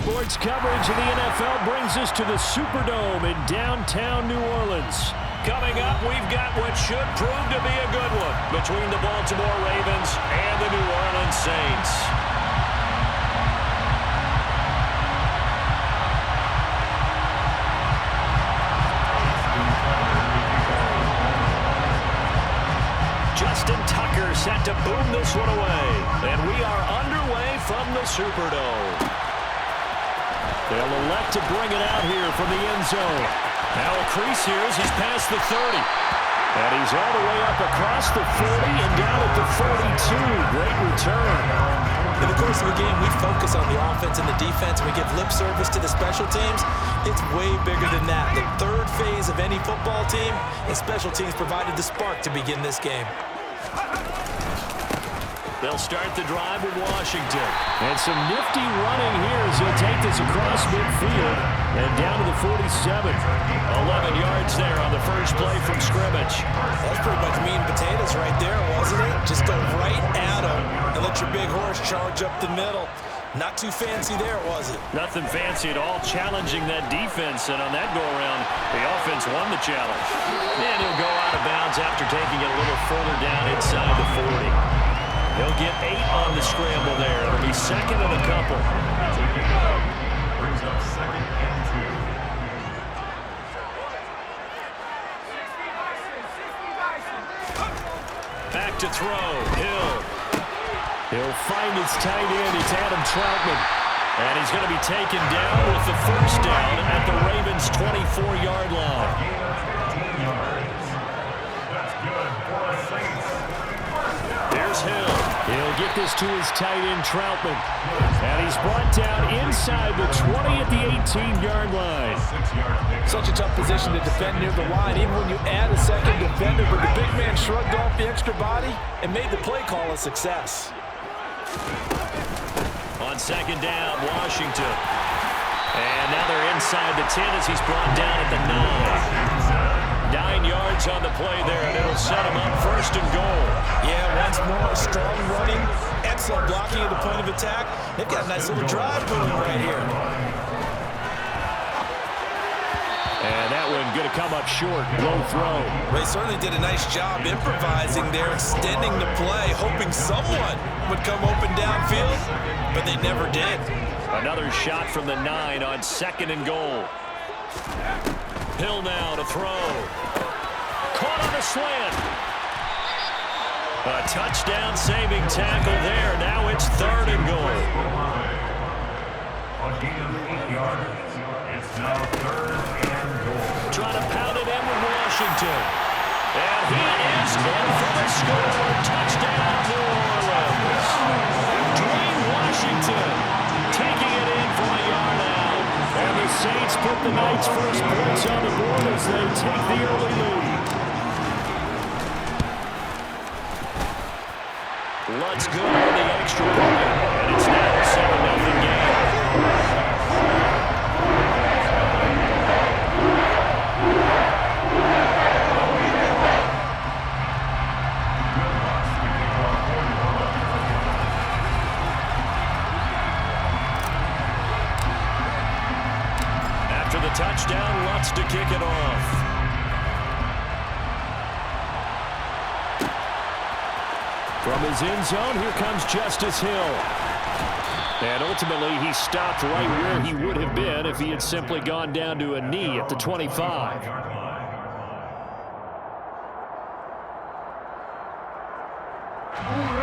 Sports coverage of the NFL brings us to the Superdome in downtown New Orleans. Coming up, we've got what should prove to be a good one between the Baltimore Ravens and the New Orleans Saints. Justin Tucker set to boom this one away. And we are underway from the Superdome. They'll elect to bring it out here from the end zone. Now a crease here as he's past the 30. And he's all the way up across the 40 and down at the 42. Great return. In the course of a game, we focus on the offense and the defense. We give lip service to the special teams. It's way bigger than that. The third phase of any football team, and special teams provided the spark to begin this game. They'll start the drive with Washington. And some nifty running here as he'll take this across midfield and down to the 47. 11 yards there on the first play from scrimmage. That's pretty much meat and potatoes right there, wasn't it? Just go right at him and let your big horse charge up the middle. Not too fancy there, was it? Nothing fancy at all, challenging that defense. And on that go-around, the offense won the challenge. And he'll go out of bounds after taking it a little further down inside the 40. He'll get 8 on the scramble there. It'll be second and a couple. Brings up second and 2. Back to throw. Hill. He'll find his tight end. It's Adam Troutman. And he's going to be taken down with the first down at the Ravens' 24-yard line. That's good for the Saints. There's Hill. He'll get this to his tight end, Troutman. And he's brought down inside the 20 at the 18-yard line. Such a tough position to defend near the line, even when you add a second defender. But the big man shrugged off the extra body and made the play call a success. On second down, Washington. And now they're inside the 10 as he's brought down at the 9. 9 yards on the play there, and it'll set him up first and goal. Yeah, once more, strong running, excellent blocking at the point of attack. They've got a nice little drive moving right here. And that one going to come up short. Low throw. They certainly did a nice job improvising there, extending the play, hoping someone would come open downfield, but they never did. Another shot from the 9 on second and goal. Hill now to throw. Caught on the slant. A touchdown-saving tackle there. Now it's third and goal. A gain of 8 yards. It's now third and goal. Trying to pound it in with Washington. And he is in for the score. Touchdown, New Orleans. Dwayne Washington taking it in from a yard out. And the Saints put the Knights' first points on the board as they take the early lead. Let's go on the extra point. And it's now a 7-0 game. After the touchdown, Lutz to kick it off. From his end zone, here comes Justice Hill. And ultimately, he stopped right where he would have been if he had simply gone down to a knee at the 25.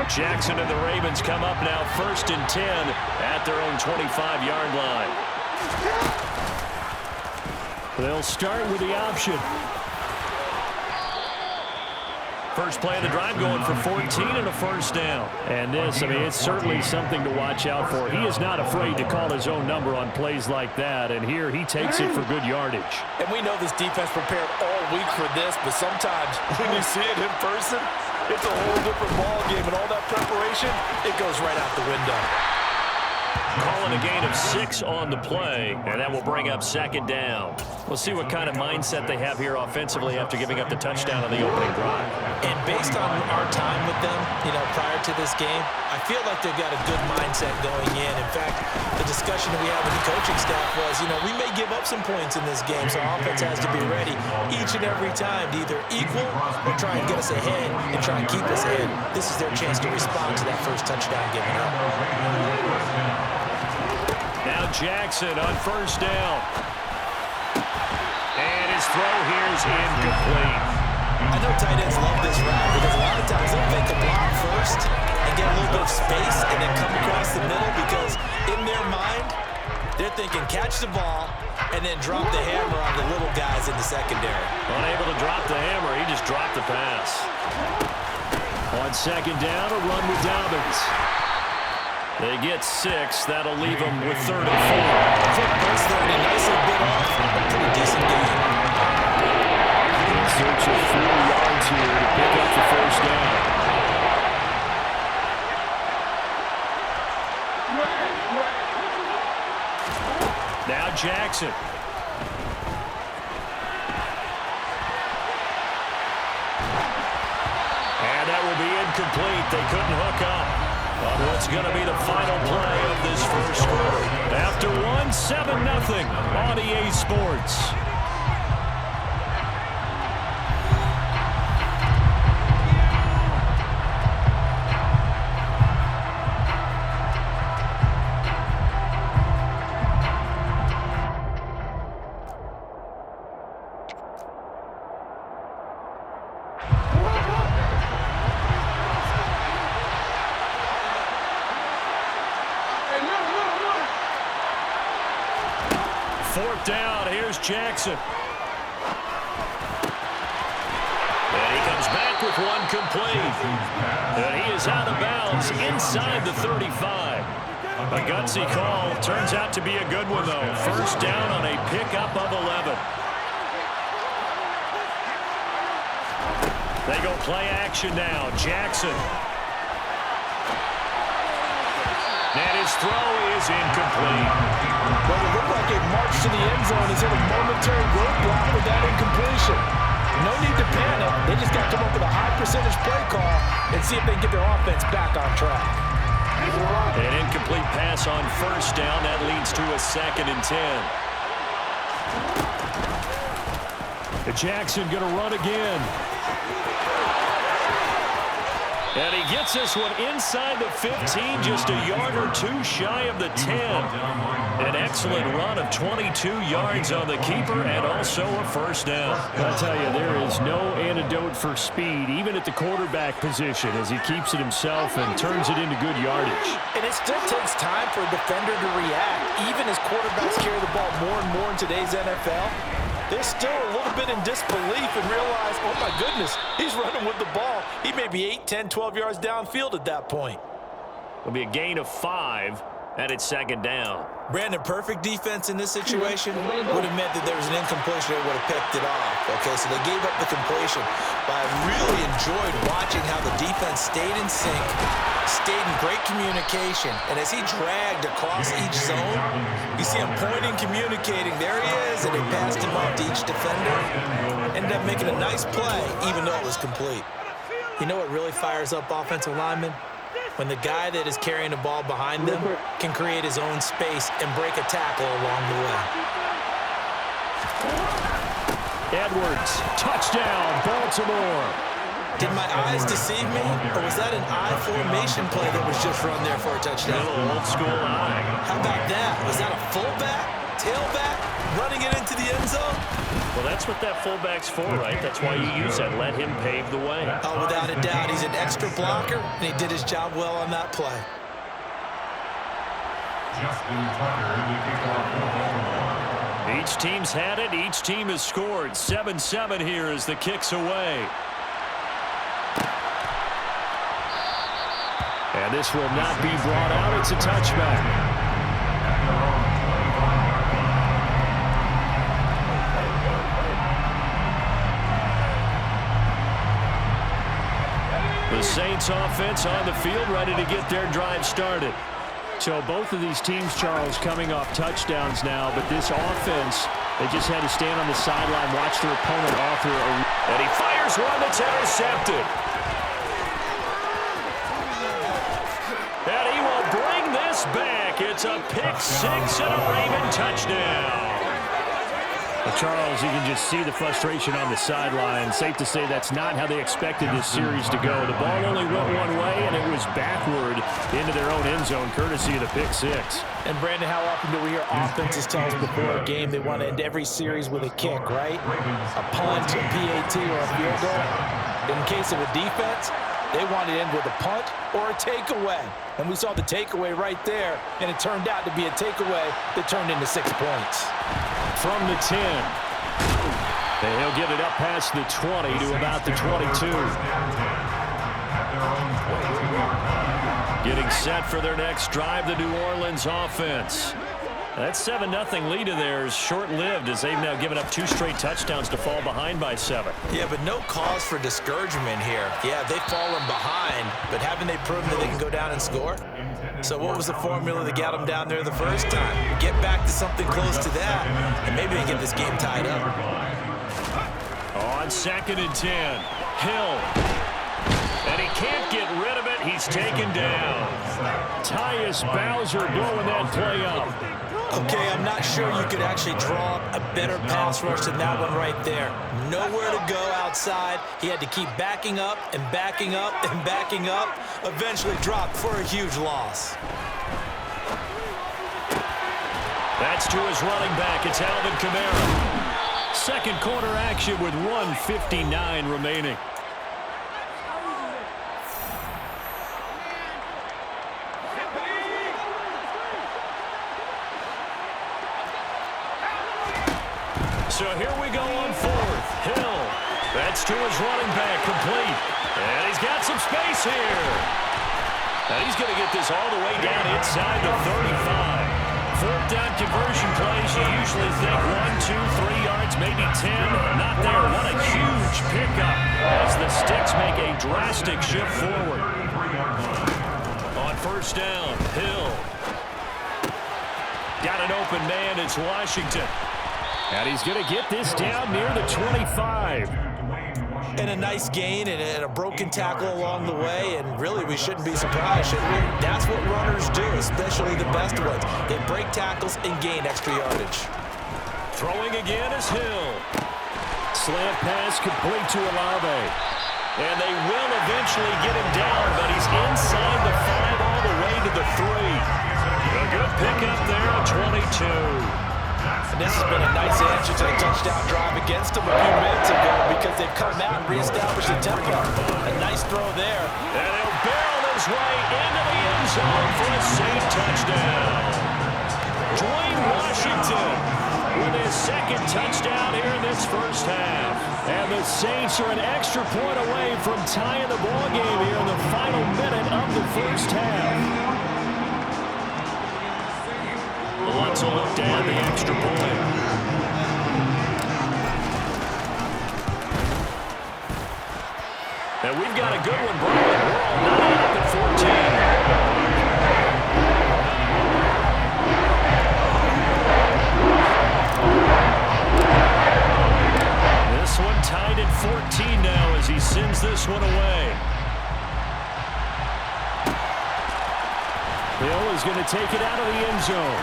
Jackson and the Ravens come up now first and 10 at their own 25-yard line. They'll start with the option. First play of the drive going for 14 and a first down. And this, I mean, it's certainly something to watch out for. He is not afraid to call his own number on plays like that. And here he takes it for good yardage. And we know this defense prepared all week for this, but sometimes when you see it in person, it's a whole different ball game. And all that preparation, it goes right out the window. calling a gain of 6 on the play, and that will bring up second down. We'll see what kind of mindset they have here offensively after giving up the touchdown on the opening drive. And based on our time with them, prior to this game, I feel like they've got a good mindset going in. In fact, the discussion that we had with the coaching staff was, we may give up some points in this game, so our offense has to be ready each and every time to either equal or try and get us ahead and try and keep us ahead. This is their chance to respond to that first touchdown given up. Now Jackson on first down. And his throw here is incomplete. I know tight ends love this route because a lot of times they'll make a block first and get a little bit of space and then come across the middle because in their mind, they're thinking catch the ball and then drop the hammer on the little guys in the secondary. Unable to drop the hammer, he just dropped the pass. On second down, a run with Dobbins. They get 6. That'll leave them with 3rd and 4. First there, and a nicely bit off. A pretty decent game. In search of 4 yards here to pick up the first down. Now Jackson. And that will be incomplete. They couldn't hook up on what's going to be the final play of this first quarter. After 7-0 on EA Sports. Fourth down, here's Jackson. And he comes back with one complete. And he is out of bounds inside the 35. A gutsy call. Turns out to be a good one, though. First down on a pickup of 11. They go play action now. Jackson. And his throw is incomplete. Well, it looked like a march to the end zone is in a momentary roadblock with that incompletion. No need to panic. They just got to come up with a high percentage play call and see if they can get their offense back on track. An incomplete pass on first down. That leads to a 2nd and 10. Jackson going to run again. And he gets this one inside the 15, just a yard or 2 shy of the 10. An excellent run of 22 yards on the keeper and also a first down. I'll tell you, there is no antidote for speed, even at the quarterback position, as he keeps it himself and turns it into good yardage. And it still takes time for a defender to react. Even as quarterbacks carry the ball more and more in today's NFL, they're still a little bit in disbelief and realize, oh my goodness, he's running with the ball. He may be 8, 10, 12 yards downfield at that point. It'll be a gain of 5, and it's 2nd down. Brandon, perfect defense in this situation would have meant that there was an incompletion that would have picked it off. Okay, so they gave up the completion. But I really enjoyed watching how the defense stayed in sync, stayed in great communication. And as he dragged across each zone, you see him pointing, communicating. There he is, and they passed him off to each defender. Ended up making a nice play, even though it was complete. You know what really fires up offensive linemen? When the guy that is carrying the ball behind them can create his own space and break a tackle along the way. Edwards, touchdown, Baltimore. Did my eyes deceive me, or was that an I formation play that was just run there for a touchdown? A little old school eye. How about that? Was that a fullback, tailback, running it into the end zone? Well, that's what that fullback's for, right? That's why you use that. Let him pave the way. Oh, without a doubt, he's an extra blocker, and he did his job well on that play. Justin Tucker, the kickoff. Each team's had it. Each team has scored. 7-7 here as the kick's away. And this will not be brought out. It's a touchback. The Saints offense on the field, ready to get their drive started. So both of these teams, Charles, coming off touchdowns now, but this offense, they just had to stand on the sideline, watch their opponent offer And he fires one that's intercepted. And he will bring this back. It's a pick six and a Raven touchdown. Well, Charles, you can just see the frustration on the sideline. Safe to say that's not how they expected this series to go. The ball only went one way, and it was backward into their own end zone, courtesy of the pick six. And, Brandon, how often do we hear offenses tell us before a game they want to end every series with a kick, right? A punt, a PAT, or a field goal. In case of a defense, they want to end with a punt or a takeaway. And we saw the takeaway right there, and it turned out to be a takeaway that turned into 6 points. From the 10. And he'll get it up past the 20 to about the 22. Getting set for their next drive, the New Orleans offense. That 7-0 lead of theirs short-lived as they've now given up 2 straight touchdowns to fall behind by 7. Yeah, but no cause for discouragement here. Yeah, they've fallen behind, but haven't they proven that they can go down and score? So what was the formula that got them down there the first time? Get back to something close to that, and maybe they get this game tied up. On 2nd and 10, Hill. And he can't get rid of it. He's taken down. Tyus Bowser blowing that play up. Okay, I'm not sure you could actually draw a better pass rush than that one right there. Nowhere to go outside. He had to keep backing up and backing up and backing up. Eventually dropped for a huge loss. That's to his running back. It's Alvin Kamara. Second quarter action with 1:59 remaining. So here we go on 4th. Hill. That's to his running back, complete. And he's got some space here. And he's going to get this all the way down inside the 35. 4th down conversion plays, you usually think 1, 2, 3 yards, maybe 10. Not there. What a huge pickup as the Sticks make a drastic shift forward. On 1st down, Hill. Got an open man. It's Washington. And he's going to get this down near the 25. And a nice gain and a broken tackle along the way, and really we shouldn't be surprised, should we? That's what runners do, especially the best ones. They break tackles and gain extra yardage. Throwing again is Hill. Slant pass complete to Olave. And they will eventually get him down, but he's inside the 5 all the way to the 3. A good pickup there at 22. And this has been a nice answer to the touchdown drive against them a few minutes ago because they've come out and reestablished the tempo. A nice throw there. And he'll barrel his way into the end zone for a safe touchdown. Dwayne Washington with his 2nd touchdown here in this first half. And the Saints are an extra point away from tying the ball game here in the final minute of the first half. Let's look down the extra point. And we've got a good one, Brian. We're all knotted up at 14. This one tied at 14 now as he sends this one away. Hill is going to take it out of the end zone.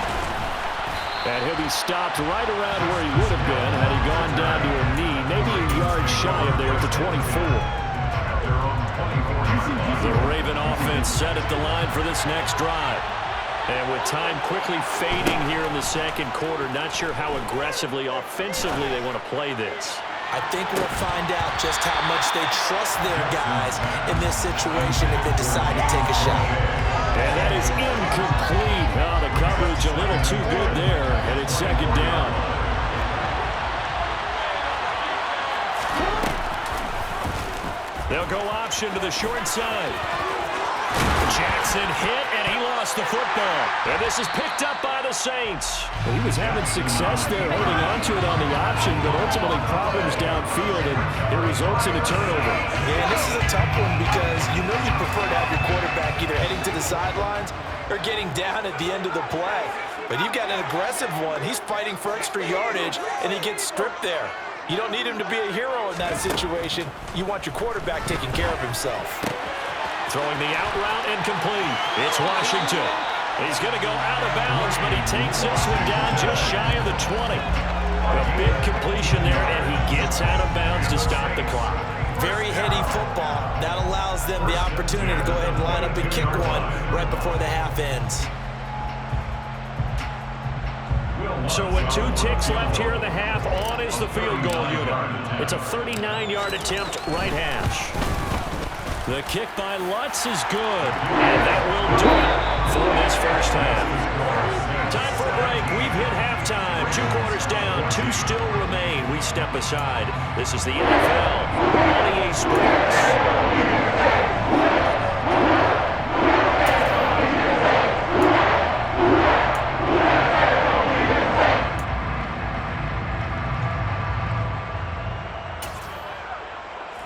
And he'll be stopped right around where he would have been had he gone down to a knee, maybe a yard shy of there at the 24. The Raven offense set at the line for this next drive. And with time quickly fading here in the 2nd quarter, not sure how aggressively, offensively they want to play this. I think we'll find out just how much they trust their guys in this situation if they decide to take a shot. And that is incomplete. Oh, the coverage a little too good there, and it's 2nd down. They'll go option to the short side. Jackson hit, and he lost the football. And this is picked up by the Saints. Well, he was having success there holding on to it on the option, but ultimately problems downfield, and it results in a turnover. Yeah, and this is a tough one because you know you prefer to have your quarterback either heading to the sidelines or getting down at the end of the play. But you've got an aggressive one. He's fighting for extra yardage, and he gets stripped there. You don't need him to be a hero in that situation. You want your quarterback taking care of himself. Throwing the out route incomplete. It's Washington. He's going to go out of bounds, but he takes this one down just shy of the 20. A big completion there, and he gets out of bounds to stop the clock. Very heady football. That allows them the opportunity to go ahead and line up and kick one right before the half ends. So with 2 ticks left here in the half, on is the field goal unit. It's a 39-yard attempt, right hash. The kick by Lutz is good, and that will do it for this first half. Time for a break. We've hit halftime. 2 quarters down, 2 still remain. We step aside. This is the NFL on EA Sports.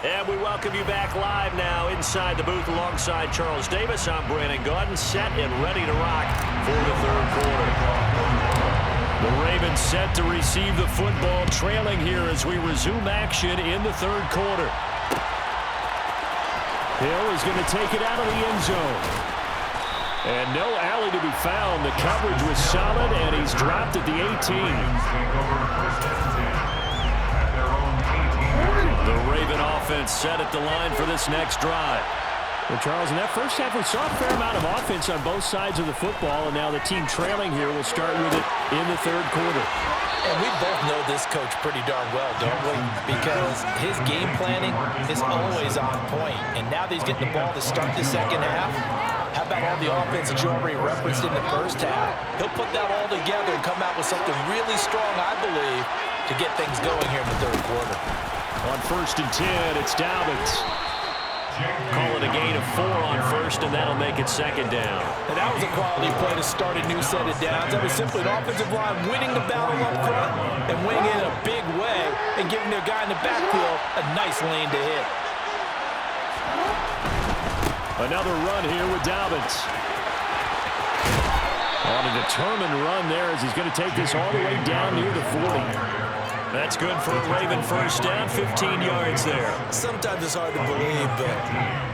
And we welcome you back live now inside the booth alongside Charles Davis. I'm Brandon Gaudin, set and ready to rock for the third quarter. The Ravens set to receive the football, trailing here as we resume action in the third quarter. Hill is going to take it out of the end zone. And no alley to be found. The coverage was solid, and he's dropped at the 18. The Raven offense set at the line for this next drive. Well, Charles, in that first half, we saw a fair amount of offense on both sides of the football, and now the team trailing here will start with it in the third quarter. And we both know this coach pretty darn well, don't we? Because his game planning is always on point. And now that he's getting the ball to start the second half, how about all the offense that you already referenced in the first half? He'll put that all together and come out with something really strong, I believe, to get things going here in the third quarter. On 1st and 10, it's Dobbins. Call it a gain of 4 on first, and that'll make it second down. And that was a quality play to start a new set of downs. That was simply an offensive line winning the battle up front and winning it in a big way and giving their guy in the backfield a nice lane to hit. Another run here with Dobbins. On a determined run there as he's going to take this all the way down near the 40. That's good for a Raven first down, 15 yards there. Sometimes it's hard to believe, but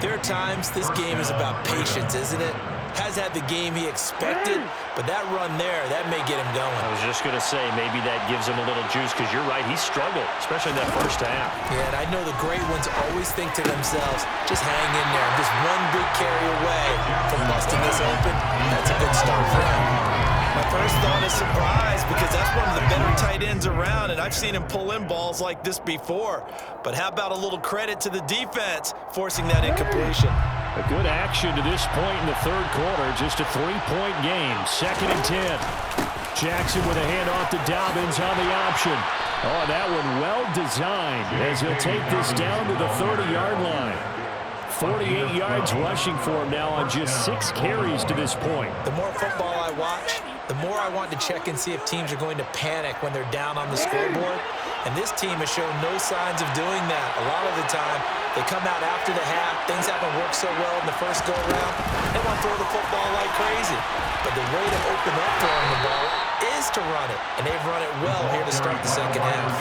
there are times this game is about patience, isn't it? Has had the game he expected, but that run there, that may get him going. I was just going to say, maybe that gives him a little juice, because you're right, he struggled, especially in that first half. Yeah, and I know the great ones always think to themselves, just hang in there. I'm just one big carry away from busting this open. That's a good start for him. My first thought is surprise, because that's one of the better tight ends around, and I've seen him pull in balls like this before. But how about a little credit to the defense forcing that incompletion? A good action to this point in the third quarter. Just a 3-point game. 2nd and 10. Jackson with a handoff to Dobbins on the option. Oh, that one well designed as he'll take this down to the 30-yard line. 48 yards rushing for him now on just 6 carries to this point. The more football I watch, the more I want to check and see if teams are going to panic when they're down on the scoreboard. And this team has shown no signs of doing that. A lot of the time, they come out after the half. Things haven't worked so well in the first go-around. They want to throw the football like crazy. But the way to open up throwing the ball is to run it. And they've run it well here to start the second half.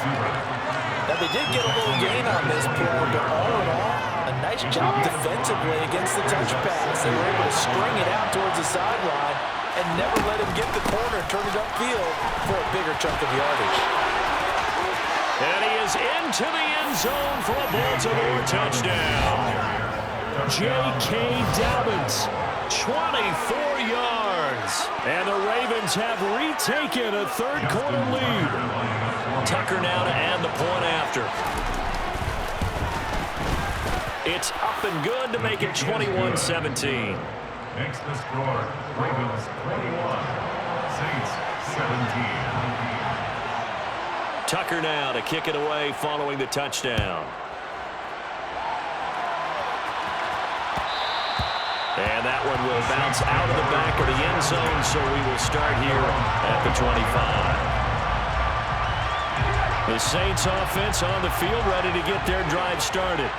Now, they did get a little gain on this play, but all in all, a nice job defensively against the touch pass. They were able to string it out towards the sideline and never let him get the corner and turn it upfield for a bigger chunk of yardage. And he is into the end zone for a Baltimore touchdown. J.K. Dobbins, 24 yards. And the Ravens have retaken a third quarter lead. Tucker now to add the point after. It's up and good to make it 21-17. Next the score, Ravens 21, Saints 17. Tucker now to kick it away following the touchdown. And that one will bounce out of the back of the end zone, so we will start here at the 25. The Saints offense on the field ready to get their drive started.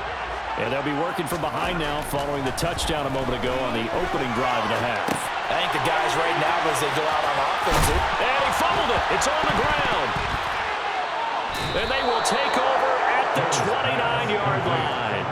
And they'll be working from behind now following the touchdown a moment ago on the opening drive of the half. I think the guys right now, as they go out on offense, and he fumbled it. It's on the ground. And they will take over at the 29-yard line.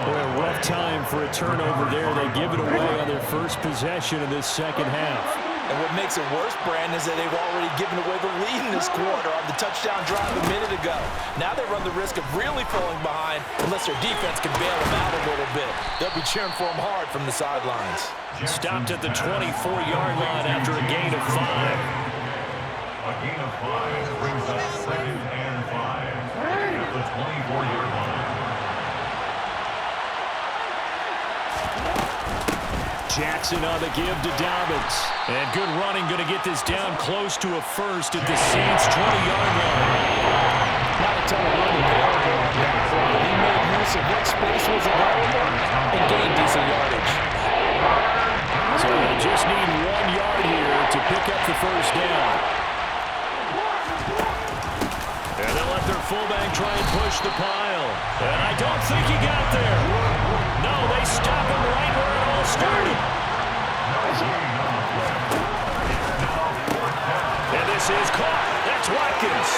Boy, a rough time for a turnover there. They give it away on their first possession of this second half. And what makes it worse, Brandon, is that they've already given away the lead in this quarter on the touchdown drive a minute ago. Now they run the risk of really falling behind unless their defense can bail them out a little bit. They'll be cheering for them hard from the sidelines. Stopped at the 24-yard line after a gain of 5. A gain of 5 brings us 2nd and 5 at the 24-yard line. Jackson on the give to Dobbins. And good running, going to get this down close to a first at the Saints' 20-yard line. Not a ton of room available on that play. He made use of what space was available and gained decent yardage. So they just need 1 yard here to pick up the first down. And they'll let their fullback try and push the pile. And I don't think he got there. No, they stop him right where it all started. And this is caught. That's Watkins.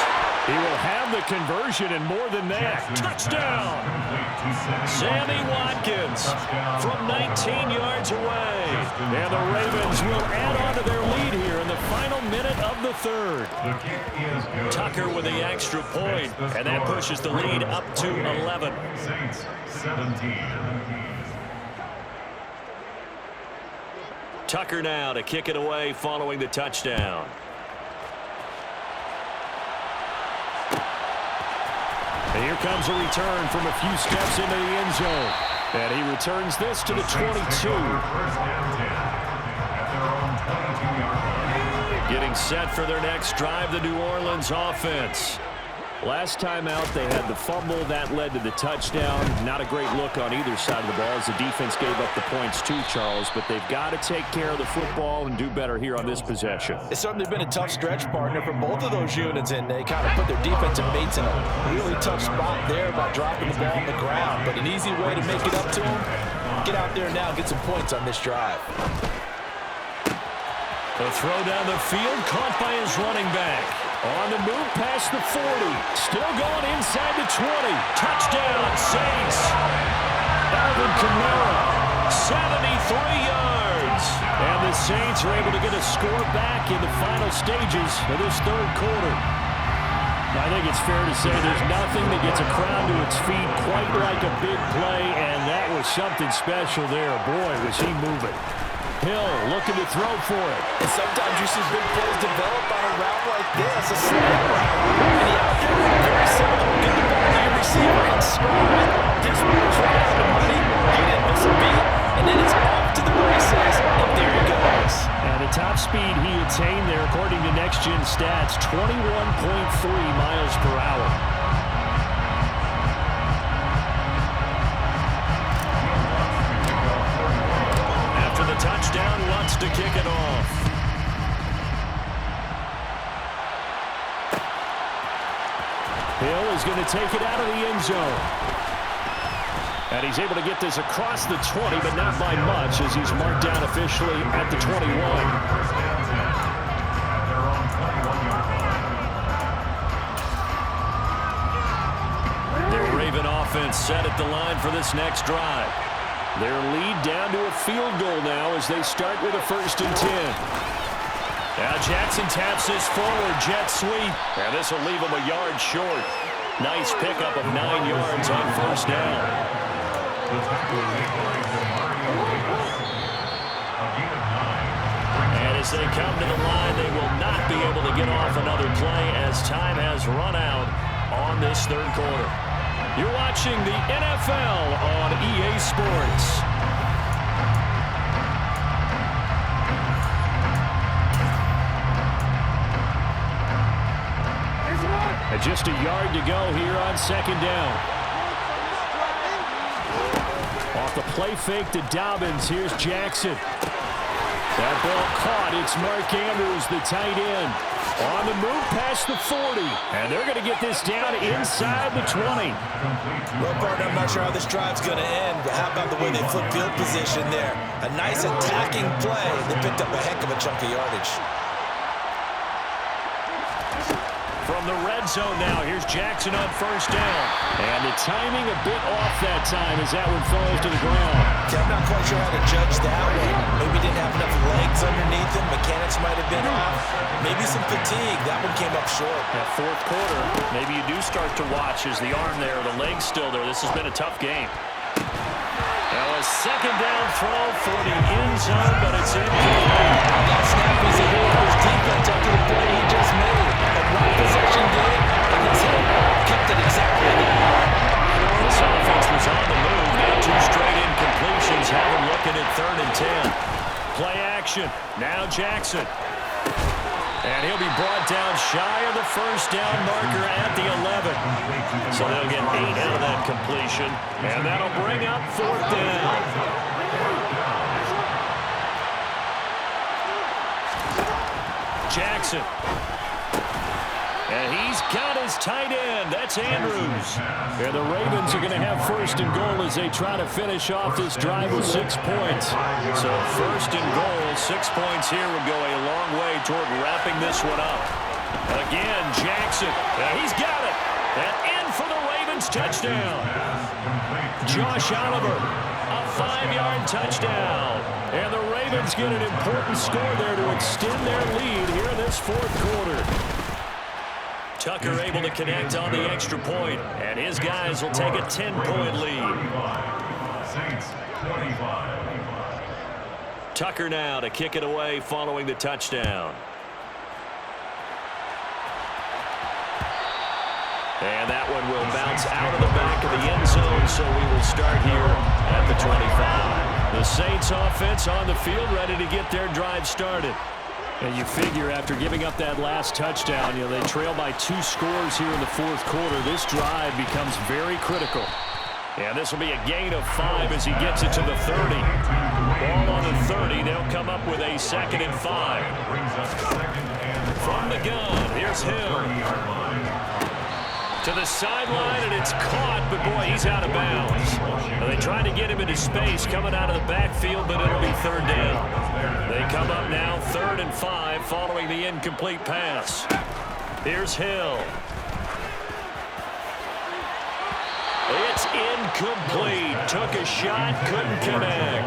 He will have the conversion and more than that. Touchdown! Sammy Watkins from 19 yards away. And the Ravens will add on to their lead here in the final minute of the third. The kick is good. Tucker with the extra point, and that pushes the lead up to 11. Saints 17. Tucker now to kick it away following the touchdown. And here comes a return from a few steps into the end zone. And he returns this to the 22. First and 10 at their own 22-yard line. Getting set for their next drive, the New Orleans offense. Last time out, they had the fumble. That led to the touchdown. Not a great look on either side of the ball as the defense gave up the points too, Charles. But they've got to take care of the football and do better here on this possession. It's certainly been a tough stretch, partner, for both of those units, and they kind of put their defensive mates in a really tough spot there by dropping the ball on the ground. But an easy way to make it up to them, get out there now and get some points on this drive. The throw down the field, caught by his running back. On the move past the 40. Still going inside the 20. Touchdown, Saints. Alvin Kamara. 73 yards. And the Saints are able to get a score back in the final stages of this third quarter. I think it's fair to say there's nothing that gets a crowd to its feet quite like a big play, and that was something special there. Boy, was he moving. Hill looking to throw for it. And sometimes you see big plays develop on a route like this, a slant route. And he out there, very seldom get the ball to your receiver and stride. This one was right out of money. He didn't miss a beat. And then it's off to the races, and there he goes. And the top speed he attained there, according to Next Gen Stats, 21.3 miles per hour. Touchdown, Lutz to kick it off. Hill is going to take it out of the end zone. And he's able to get this across the 20, but not by much as he's marked down officially at the 21. First and 10 at their own 21-yard line. The Raven offense set at the line for this next drive. Their lead down to a field goal now as they start with a 1st and 10. Now Jackson taps this forward jet sweep. And this will leave him a yard short. Nice pickup of 9 yards on first down. The tackle is made by Mario Davis. A gain of 9. And as they come to the line, they will not be able to get off another play as time has run out on this third quarter. You're watching the NFL on EA Sports. And just a yard to go here on 2nd down. Off the play fake to Dobbins. Here's Jackson. That ball caught. It's Mark Andrews, the tight end. On the move past the 40. And they're going to get this down inside the 20. Well, partner, I'm not sure how this drive's going to end, but how about the way they flip field position there? A nice attacking play. They picked up a heck of a chunk of yardage. From the red zone now, here's Jackson on first down. And the timing a bit off that time as that one falls to the ground. I'm not quite sure how to judge that one. Maybe didn't have enough legs underneath him. Mechanics might have been off. Maybe some fatigue. That one came up short. That fourth quarter, maybe you do start to watch as the arm there, the leg's still there. This has been a tough game. Now a second down throw for the end zone, but it's incomplete. That snap is a hero of his defense after the play he just made. A right possession game, and his head kept it exactly there. This offense was on the move. Now 2 straight incompletions have him looking at 3rd and 10. Play action. Now Jackson. And he'll be brought down shy of the first down marker at the 11. So they'll get 8 out of that completion. And that'll bring up 4th down. Jackson. And he's got his tight end. That's Andrews. And the Ravens are going to have 1st and goal as they try to finish off this drive with 6 points. So 1st and goal, 6 points here would go a long way toward wrapping this one up. Again, Jackson. He's got it. And in for the Ravens touchdown. Josh Oliver, a 5-yard touchdown. And the Ravens get an important score there to extend their lead here in this 4th quarter. Tucker able to connect on the extra point, and his guys will take a 10-point lead. Tucker now to kick it away following the touchdown. And that one will bounce out of the back of the end zone, so we will start here at the 25. The Saints offense on the field ready to get their drive started. And you figure after giving up that last touchdown, they trail by 2 scores here in the 4th quarter. This drive becomes very critical. And this will be a gain of 5 as he gets it to the 30. Ball on the 30. They'll come up with a 2nd and 5. From the gun, here's Hill. To the sideline, and it's caught, but boy, he's out of bounds. They tried to get him into space coming out of the backfield, but it'll be 3rd down. They come up now 3rd and 5 following the incomplete pass. Here's Hill. It's incomplete. Took a shot, couldn't connect.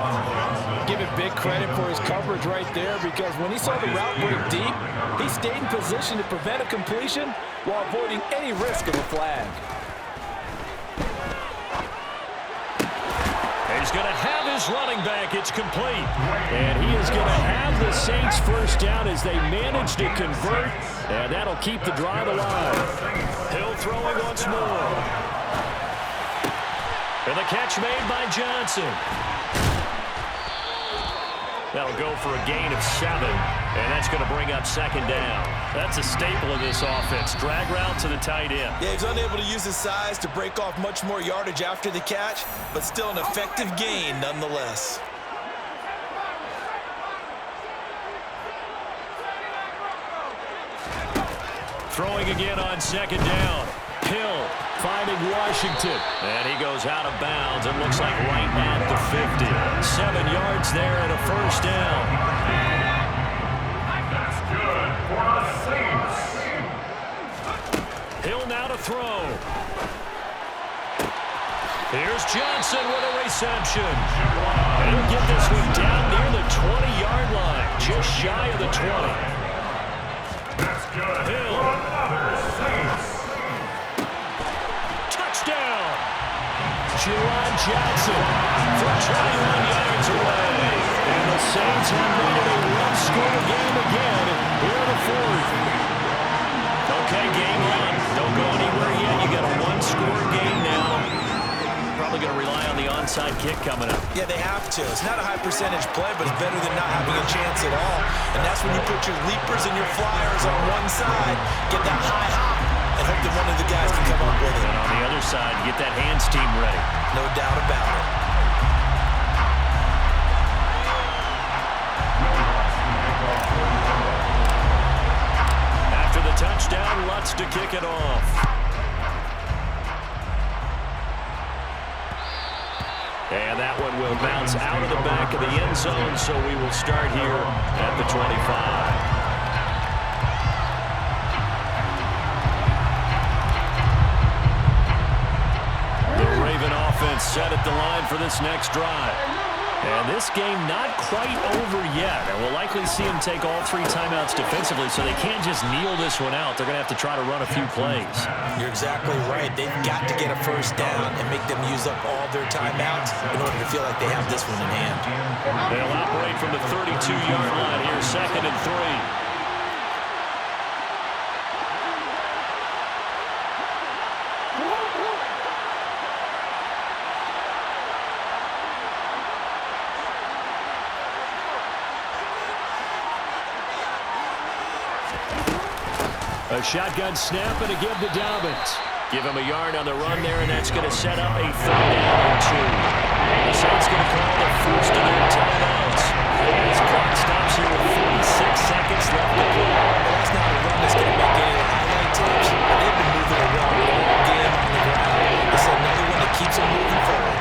Give it big credit for his coverage right there, because when he saw the route break deep, he stayed in position to prevent a completion while avoiding any risk of a flag. He's going to have his running back. It's complete. And he is going to have the Saints 1st down as they manage to convert, and that'll keep the drive alive. Hill throwing once more. And the catch made by Johnson. That'll go for a gain of 7, and that's going to bring up 2nd down. That's a staple of this offense. Drag route to the tight end. Yeah, he's unable to use his size to break off much more yardage after the catch, but still an effective gain nonetheless. Throwing again on 2nd down. Hill finding Washington. And he goes out of bounds. It looks like right at the 50. 7 yards there and a 1st down. That's good for the Saints. Hill now to throw. Here's Johnson with a reception. And he'll get this one down near the 20-yard line. Just shy of the 20. That's good Hill. for another Saints. Touchdown. Juwan Johnson from 21 yards away. And the Saints have made it a one-score game again here in the 4th. Okay, game on. Don't go anywhere yet. You got a one-score game now. Probably going to rely on the onside kick coming up. Yeah, they have to. It's not a high percentage play, but it's better than not having a chance at all. And that's when you put your leapers and your flyers on one side, get that high hop, and hope that one of the guys can come up with it. And on the other side, get that hands team ready. No doubt about it. touchdown, Lutz to kick it off. And that one will bounce out of the back of the end zone, so we will start here at the 25. Offense set at the line for this next drive. And this game not quite over yet. And we'll likely see them take all 3 timeouts defensively, so they can't just kneel this one out. They're going to have to try to run a few plays. You're exactly right. They've got to get a first down and make them use up all their timeouts in order to feel like they have this one in hand. They'll operate from the 32-yard line here, 2nd and 3. A shotgun snap and a give to Dobbins. Give him a yard on the run there, and that's going to set up a 3rd down and 2. The Saints going to call the first of their timeouts. As the clock stops here with 46 seconds left to play. That's not a run that's going to make any of the highlight tapes. They've been moving around all game on the ground. It's another one that keeps them moving forward.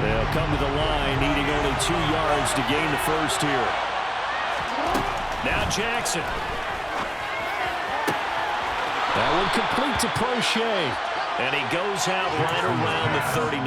They'll come to the line, needing only 2 yards to gain the first here. Now Jackson. That one complete to Prochet. And he goes out right around the 39.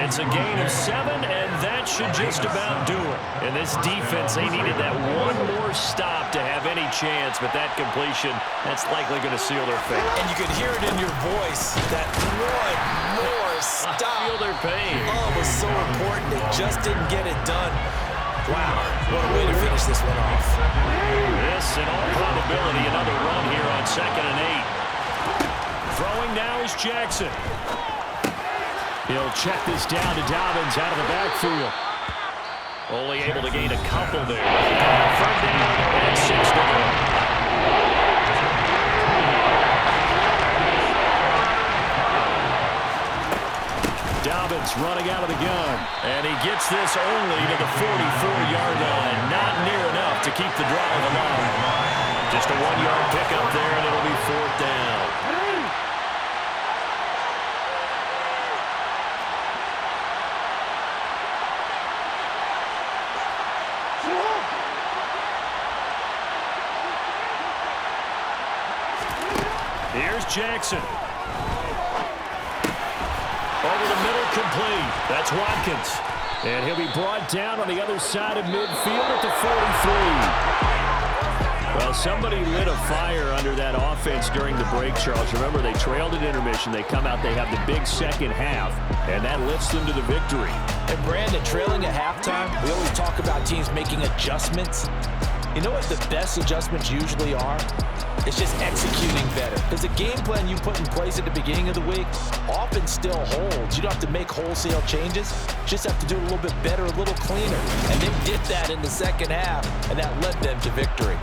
It's a gain of 7, and that should just about do it. And this defense, they needed that one more stop to have any chance, but that completion, that's likely going to seal their fate. And you could hear it in your voice, that one more stop. I feel their pain. Oh, it was so important. They just didn't get it done. Wow, what a way to finish this one off. This, in all probability, another run here on 2nd and 8. Throwing now is Jackson. He'll check this down to Dobbins out of the backfield. Only able to gain a couple there. 3rd down and 6 to go. Dobbins running out of the gun. And he gets this only to the 44-yard line. Not near enough to keep the drive alive. Just a 1-yard pickup there, and it'll be 4th down. Here's Jackson. Over the middle, complete. That's Watkins. And he'll be brought down on the other side of midfield at the 43. Well, somebody lit a fire under that offense during the break, Charles. Remember, they trailed at intermission. They come out, they have the big second half, and that lifts them to the victory. And Brandon, trailing at halftime, we always talk about teams making adjustments. You know what the best adjustments usually are? It's just executing better. Because the game plan you put in place at the beginning of the week often still holds. You don't have to make wholesale changes. You just have to do it a little bit better, a little cleaner. And they did that in the second half, and that led them to victory.